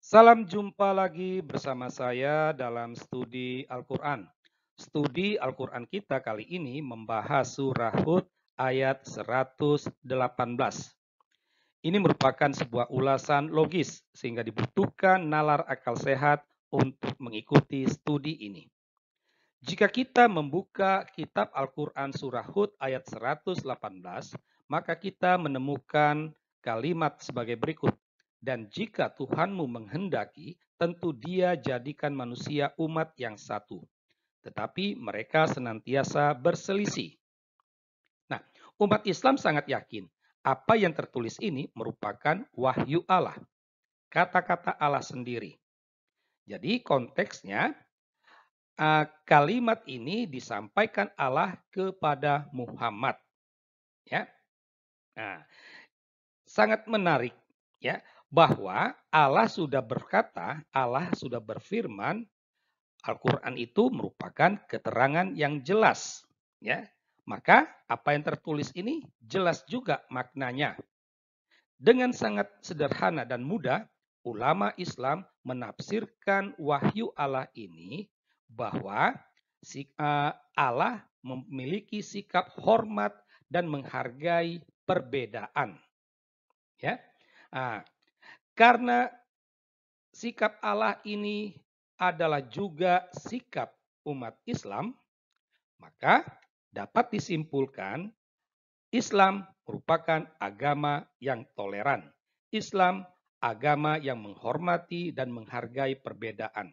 Salam jumpa lagi bersama saya dalam studi Al-Quran. Studi Al-Quran kita kali ini membahas surah Hud ayat 118. Ini merupakan sebuah ulasan logis sehingga dibutuhkan nalar akal sehat untuk mengikuti studi ini. Jika kita membuka kitab Al-Quran surah Hud ayat 118, maka kita menemukan kalimat sebagai berikut. Dan jika Tuhanmu menghendaki, tentu Dia jadikan manusia umat yang satu. Tetapi mereka senantiasa berselisih. Nah, umat Islam sangat yakin apa yang tertulis ini merupakan wahyu Allah, kata-kata Allah sendiri. Jadi konteksnya kalimat ini disampaikan Allah kepada Muhammad, ya. Nah, sangat menarik, ya, bahwa Allah sudah berkata, Allah sudah berfirman, Al-Quran itu merupakan keterangan yang jelas, ya. Maka apa yang tertulis ini jelas juga maknanya. Dengan sangat sederhana dan mudah, ulama Islam menafsirkan wahyu Allah ini bahwa Allah memiliki sikap hormat dan menghargai perbedaan. Ya, nah, karena sikap Allah ini adalah juga sikap umat Islam, maka dapat disimpulkan Islam merupakan agama yang toleran. Islam agama yang menghormati dan menghargai perbedaan.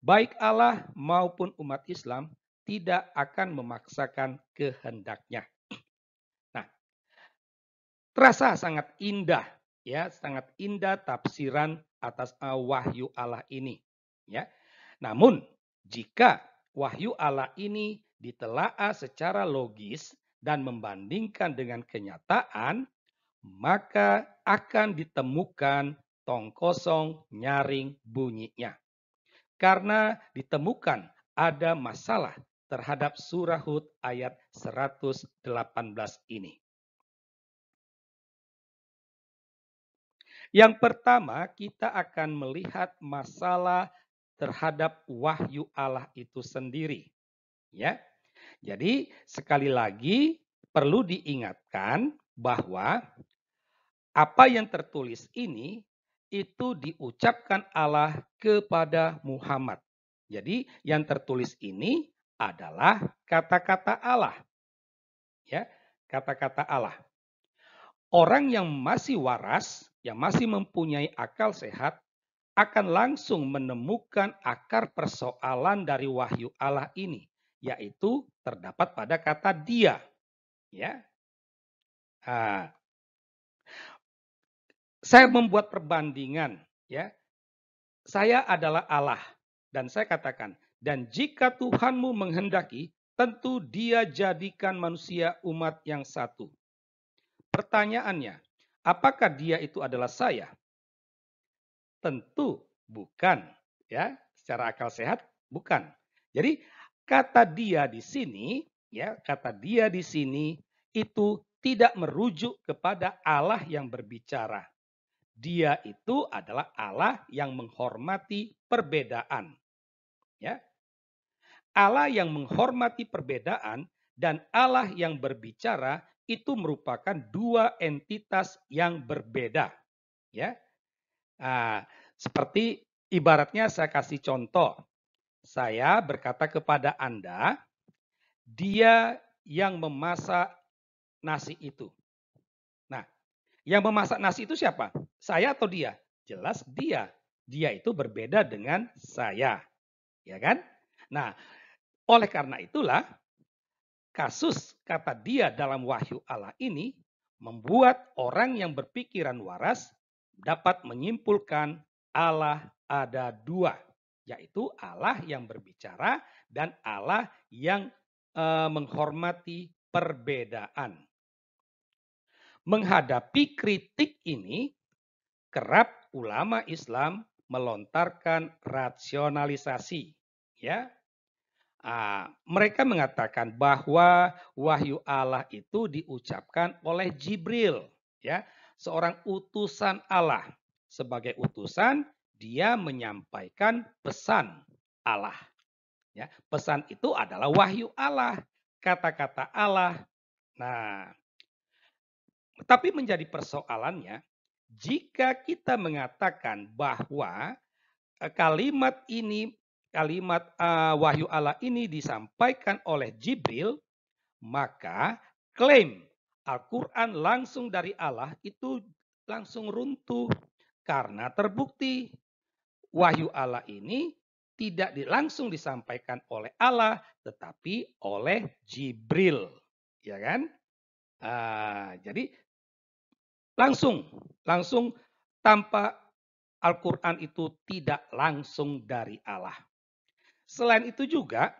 Baik Allah maupun umat Islam tidak akan memaksakan kehendaknya. Nah, terasa sangat indah, ya, sangat indah tafsiran atas wahyu Allah ini, ya. Namun, jika wahyu Allah ini ditelaah secara logis dan membandingkan dengan kenyataan, maka akan ditemukan tong kosong nyaring bunyinya. Karena ditemukan ada masalah terhadap surah Hud ayat 118 ini. Yang pertama, kita akan melihat masalah terhadap wahyu Allah itu sendiri, ya. Jadi, sekali lagi perlu diingatkan bahwa apa yang tertulis ini itu diucapkan Allah kepada Muhammad. Jadi yang tertulis ini adalah kata-kata Allah, ya, kata-kata Allah. Orang yang masih waras, yang masih mempunyai akal sehat akan langsung menemukan akar persoalan dari wahyu Allah ini, yaitu terdapat pada kata dia, ya. Nah, saya membuat perbandingan, ya. Saya adalah Allah dan saya katakan, dan jika Tuhanmu menghendaki, tentu Dia jadikan manusia umat yang satu. Pertanyaannya, apakah Dia itu adalah saya? Tentu bukan, ya. Secara akal sehat bukan. Jadi kata Dia di sini, ya, kata Dia di sini itu tidak merujuk kepada Allah yang berbicara. Dia itu adalah Allah yang menghormati perbedaan. Ya. Allah yang menghormati perbedaan dan Allah yang berbicara itu merupakan dua entitas yang berbeda. Ya. Nah, seperti ibaratnya saya kasih contoh. Saya berkata kepada Anda, dia yang memasak nasi itu. Nah, yang memasak nasi itu siapa? Saya atau dia? Jelas dia. Dia itu berbeda dengan saya, ya kan? Nah, oleh karena itulah kasus kata dia dalam wahyu Allah ini membuat orang yang berpikiran waras dapat menyimpulkan Allah ada dua, yaitu Allah yang berbicara dan Allah yang menghormati perbedaan. Menghadapi kritik ini, kerap ulama Islam melontarkan rasionalisasi, ya. Mereka mengatakan bahwa wahyu Allah itu diucapkan oleh Jibril, ya, seorang utusan Allah. Sebagai utusan, dia menyampaikan pesan Allah. Ya, pesan itu adalah wahyu Allah, kata-kata Allah. Nah, tapi menjadi persoalannya, jika kita mengatakan bahwa kalimat wahyu Allah ini disampaikan oleh Jibril, maka klaim Al-Quran langsung dari Allah itu langsung runtuh. Karena terbukti wahyu Allah ini tidak langsung disampaikan oleh Allah, tetapi oleh Jibril. Ya kan? Jadi langsung tanpa Al-Quran itu tidak langsung dari Allah. Selain itu juga,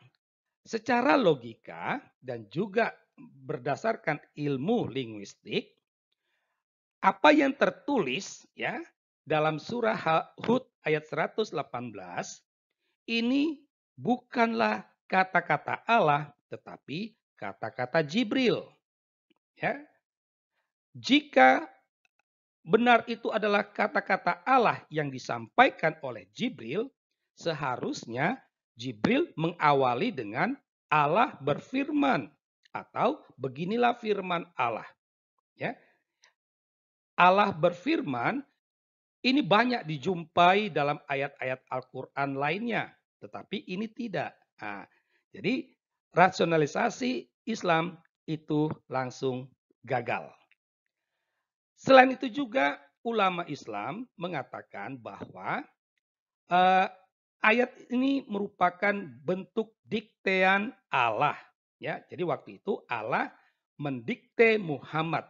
secara logika dan juga berdasarkan ilmu linguistik, apa yang tertulis ya dalam surah Hud ayat 118 ini bukanlah kata-kata Allah, tetapi kata-kata Jibril. Ya. Jika benar itu adalah kata-kata Allah yang disampaikan oleh Jibril, seharusnya Jibril mengawali dengan Allah berfirman atau beginilah firman Allah. Ya. Allah berfirman ini banyak dijumpai dalam ayat-ayat Al-Quran lainnya, tetapi ini tidak. Jadi rasionalisasi Islam itu langsung gagal. Selain itu juga ulama Islam mengatakan bahwa ayat ini merupakan bentuk diktean Allah. Ya, jadi waktu itu Allah mendikte Muhammad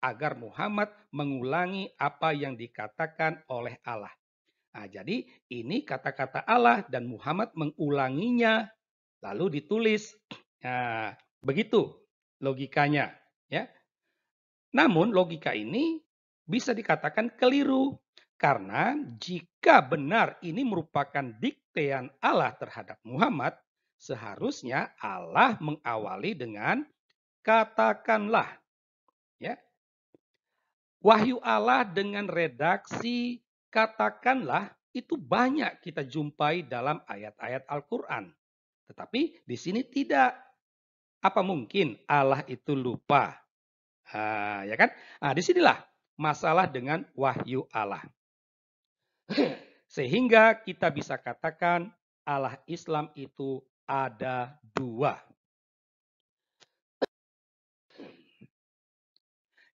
agar Muhammad mengulangi apa yang dikatakan oleh Allah. Jadi ini kata-kata Allah dan Muhammad mengulanginya lalu ditulis. Begitu logikanya. Ya. Namun logika ini bisa dikatakan keliru. Karena jika benar ini merupakan diktean Allah terhadap Muhammad, seharusnya Allah mengawali dengan katakanlah. Ya. Wahyu Allah dengan redaksi katakanlah itu banyak kita jumpai dalam ayat-ayat Al-Quran. Tetapi di sini tidak. Apa mungkin Allah itu lupa? Ya kan? Disinilah masalah dengan wahyu Allah. Sehingga kita bisa katakan Allah Islam itu ada dua.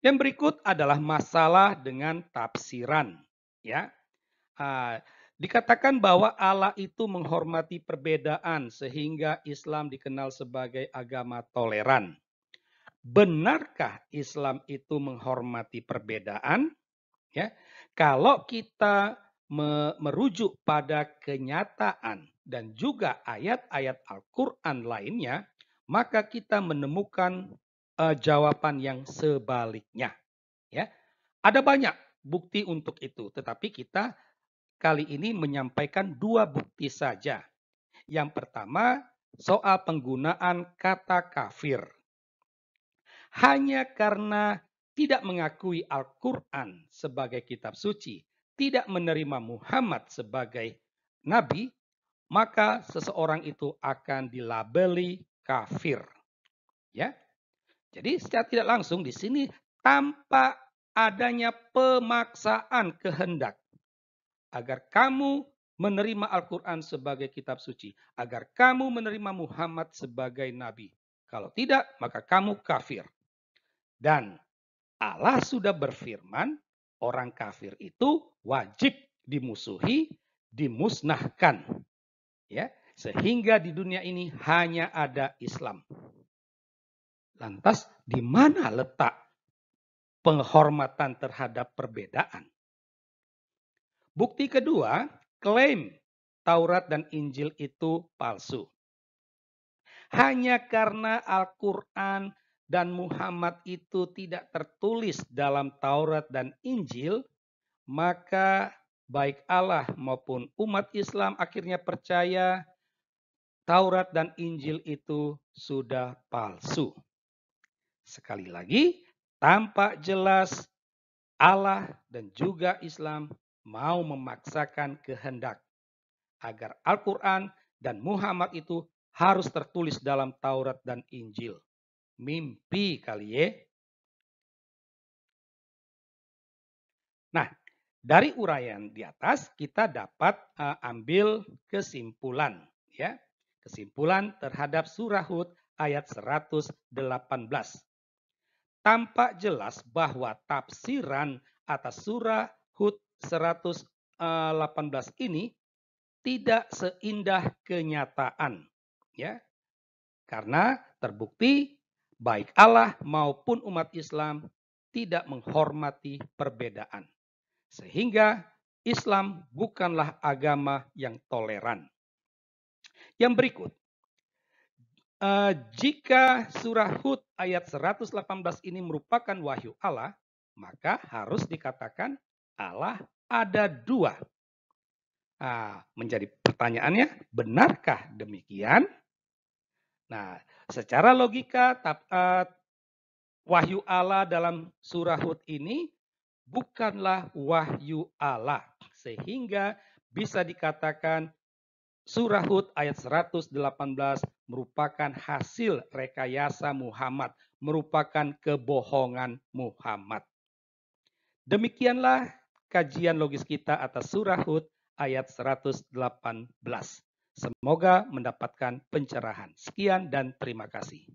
Yang berikut adalah masalah dengan tafsiran. Ya, dikatakan bahwa Allah itu menghormati perbedaan sehingga Islam dikenal sebagai agama toleran. Benarkah Islam itu menghormati perbedaan? Ya, kalau kita merujuk pada kenyataan dan juga ayat-ayat Al-Quran lainnya, maka kita menemukan jawaban yang sebaliknya. Ya, ada banyak bukti untuk itu, tetapi kita kali ini menyampaikan dua bukti saja. Yang pertama, soal penggunaan kata kafir. Hanya karena tidak mengakui Al-Quran sebagai kitab suci, tidak menerima Muhammad sebagai nabi, maka seseorang itu akan dilabeli kafir. Ya. Jadi secara tidak langsung di sini tanpa adanya pemaksaan kehendak agar kamu menerima Al-Quran sebagai kitab suci, agar kamu menerima Muhammad sebagai nabi. Kalau tidak, maka kamu kafir. Dan Allah sudah berfirman, orang kafir itu wajib dimusuhi, dimusnahkan. Ya, sehingga di dunia ini hanya ada Islam. Lantas di mana letak penghormatan terhadap perbedaan? Bukti kedua, klaim Taurat dan Injil itu palsu. Hanya karena Al-Quran dan Muhammad itu tidak tertulis dalam Taurat dan Injil, maka baik Allah maupun umat Islam akhirnya percaya Taurat dan Injil itu sudah palsu. Sekali lagi, tampak jelas Allah dan juga Islam mau memaksakan kehendak agar Al-Quran dan Muhammad itu harus tertulis dalam Taurat dan Injil. Mimpi kali ya. Nah, dari uraian di atas kita dapat ambil kesimpulan ya. Kesimpulan terhadap surah Hud ayat 118. Tampak jelas bahwa tafsiran atas surah Hud 118 ini tidak seindah kenyataan ya. Karena terbukti baik Allah maupun umat Islam tidak menghormati perbedaan. Sehingga Islam bukanlah agama yang toleran. Yang berikut, jika surah Hud ayat 118 ini merupakan wahyu Allah, maka harus dikatakan Allah ada dua. Menjadi pertanyaannya, benarkah demikian? Nah, secara logika, wahyu Allah dalam surah Hud ini bukanlah wahyu Allah. Sehingga bisa dikatakan surah Hud ayat 118 merupakan hasil rekayasa Muhammad, merupakan kebohongan Muhammad. Demikianlah kajian logis kita atas surah Hud ayat 118. Semoga mendapatkan pencerahan. Sekian dan terima kasih.